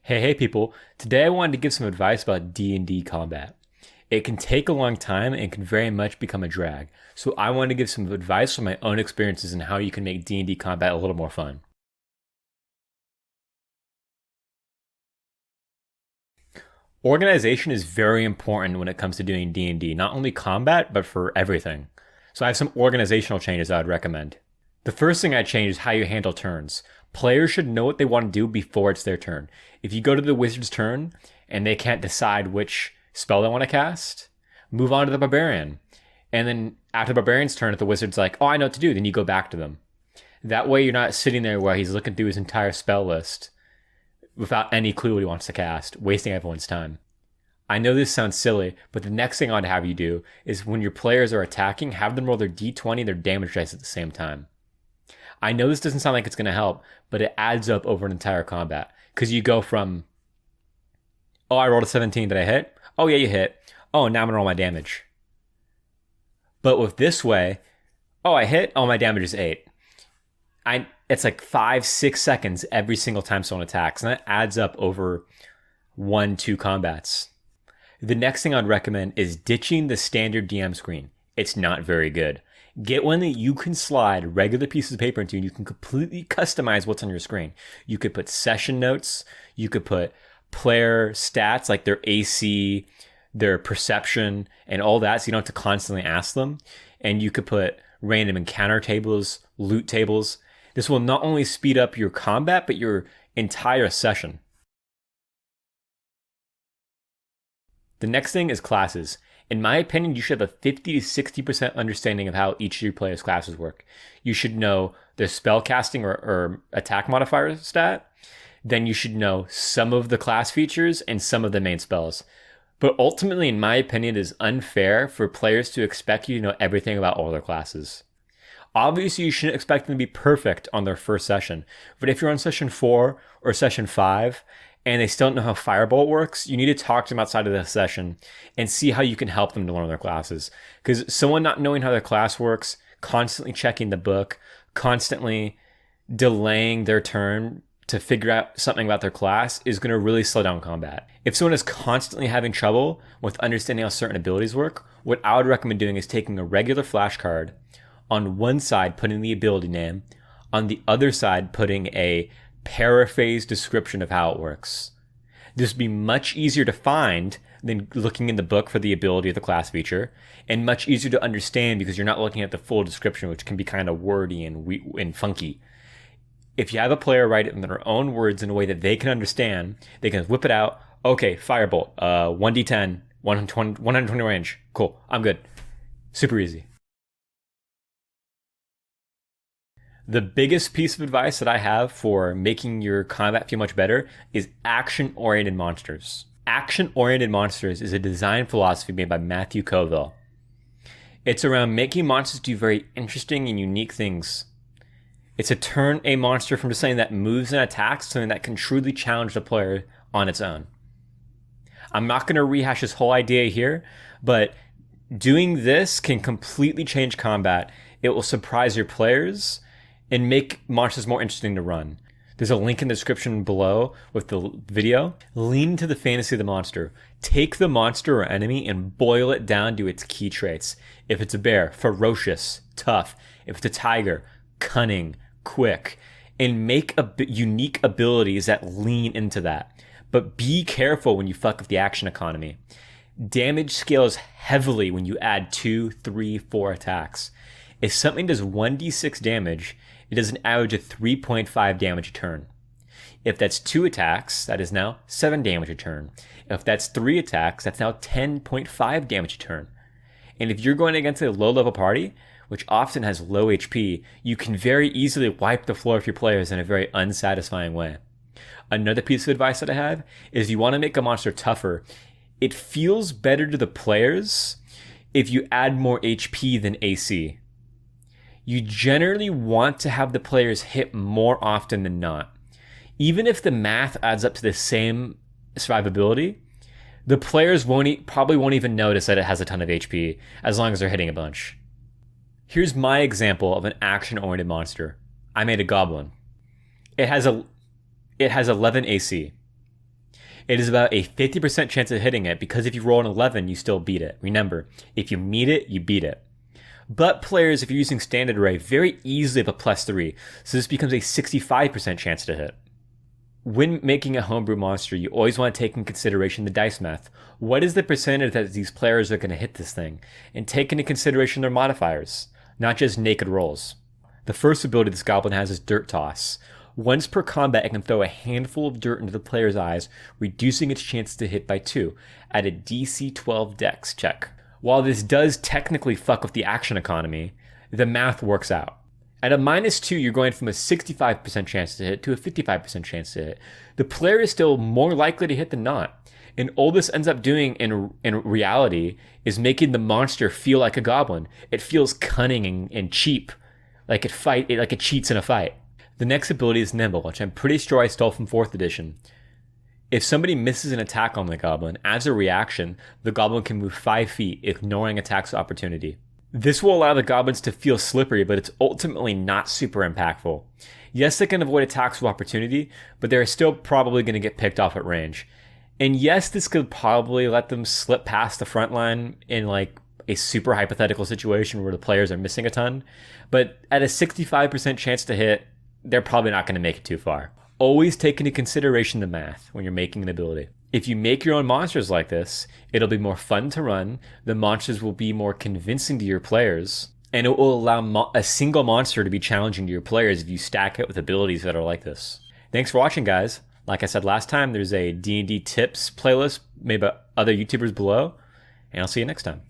Hey people. Today I wanted to give some advice about D&D combat. It can take a long time and can very much become a drag. So I wanted to give some advice from my own experiences and how you can make D&D combat a little more fun. Organization is very important when it comes to doing D&D, not only combat, but for everything. So I have some organizational changes I would recommend. The first thing I change is how you handle turns. Players should know what they want to do before it's their turn. If you go to the wizard's turn and they can't decide which spell they want to cast, move on to the barbarian. And then after the barbarian's turn, if the wizard's like, oh, I know what to do, then you go back to them. That way you're not sitting there while he's looking through his entire spell list without any clue what he wants to cast, wasting everyone's time. I know this sounds silly, but the next thing I'd have you do is when your players are attacking, have them roll their d20, their damage dice at the same time. I know this doesn't sound like it's going to help, but it adds up over an entire combat. Because you go from, oh, I rolled a 17, did I hit? Oh, yeah, you hit. Oh, now I'm going to roll my damage. But with this way, oh, I hit. Oh, my damage is 8. It's like 5-6 seconds every single time someone attacks. And that adds up over 1-2 combats. The next thing I'd recommend is ditching the standard DM screen. It's not very good. Get one that you can slide regular pieces of paper into and you can completely customize what's on your screen. You could put session notes. You could put player stats like their AC, their perception, and all that so you don't have to constantly ask them. And you could put random encounter tables, loot tables. This will not only speed up your combat, but your entire session. The next thing is classes. In my opinion, you should have a 50 to 60% understanding of how each of your players' classes work. You should know their spell casting or attack modifier stat. Then you should know some of the class features and some of the main spells. But ultimately, in my opinion, it is unfair for players to expect you to know everything about all their classes. Obviously, you shouldn't expect them to be perfect on their first session. But if you're on session 4 or session 5, and they still don't know how Firebolt works, you need to talk to them outside of the session and see how you can help them to learn their classes. Because someone not knowing how their class works, constantly checking the book, constantly delaying their turn to figure out something about their class is going to really slow down combat. If someone is constantly having trouble with understanding how certain abilities work, what I would recommend doing is taking a regular flashcard, on one side putting the ability name, on the other side putting a paraphrase description of how it works. This would be much easier to find than looking in the book for the ability of the class feature, and much easier to understand because you're not looking at the full description, which can be kind of wordy and funky. If you have a player write it in their own words in a way that they can understand, they can whip it out. Okay, Firebolt, 1d10, 120 range. Cool, I'm good. Super easy. The biggest piece of advice that I have for making your combat feel much better is action-oriented monsters. Action-oriented monsters is a design philosophy made by Matthew Colville. It's around making monsters do very interesting and unique things. It's to turn a monster from just something that moves and attacks to something that can truly challenge the player on its own. I'm not going to rehash this whole idea here, but doing this can completely change combat. It will surprise your players and make monsters more interesting to run. There's a link in the description below with the video. Lean into the fantasy of the monster. Take the monster or enemy and boil it down to its key traits. If it's a bear, ferocious, tough. If it's a tiger, cunning, quick. And make unique abilities that lean into that. But be careful when you fuck with the action economy. Damage scales heavily when you add 2, 3, 4 attacks. If something does 1d6 damage, it does an average of 3.5 damage a turn. If that's 2 attacks, that is now 7 damage a turn. If that's 3 attacks, that's now 10.5 damage a turn. And if you're going against a low-level party, which often has low HP, you can very easily wipe the floor with your players in a very unsatisfying way. Another piece of advice that I have is if you want to make a monster tougher, it feels better to the players if you add more HP than AC. You generally want to have the players hit more often than not. Even if the math adds up to the same survivability, the players probably won't even notice that it has a ton of HP as long as they're hitting a bunch. Here's my example of an action-oriented monster. I made a goblin. It has 11 AC. It is about a 50% chance of hitting it because if you roll an 11, you still beat it. Remember, if you meet it, you beat it. But players, if you're using standard array, very easily have a +3, so this becomes a 65% chance to hit. When making a homebrew monster, you always want to take in consideration the dice math. What is the percentage that these players are going to hit this thing? And take into consideration their modifiers, not just naked rolls. The first ability this goblin has is Dirt Toss. Once per combat, it can throw a handful of dirt into the player's eyes, reducing its chance to hit by 2, at a DC 12 Dex check. While this does technically fuck with the action economy, the math works out. At a -2, you're going from a 65% chance to hit to a 55% chance to hit. The player is still more likely to hit than not. And all this ends up doing in reality is making the monster feel like a goblin. It feels cunning and cheap, like it cheats in a fight. The next ability is Nimble, which I'm pretty sure I stole from 4th edition. If somebody misses an attack on the goblin, as a reaction, the goblin can move 5 feet, ignoring attacks of opportunity. This will allow the goblins to feel slippery, but it's ultimately not super impactful. Yes, they can avoid attacks of opportunity, but they're still probably going to get picked off at range. And yes, this could probably let them slip past the front line in like a super hypothetical situation where the players are missing a ton. But at a 65% chance to hit, they're probably not going to make it too far. Always take into consideration the math when you're making an ability. If you make your own monsters like this, it'll be more fun to run, the monsters will be more convincing to your players, and it will allow a single monster to be challenging to your players if you stack it with abilities that are like this. Thanks for watching, guys. Like I said last time, there's a D&D tips playlist made by other YouTubers below, and I'll see you next time.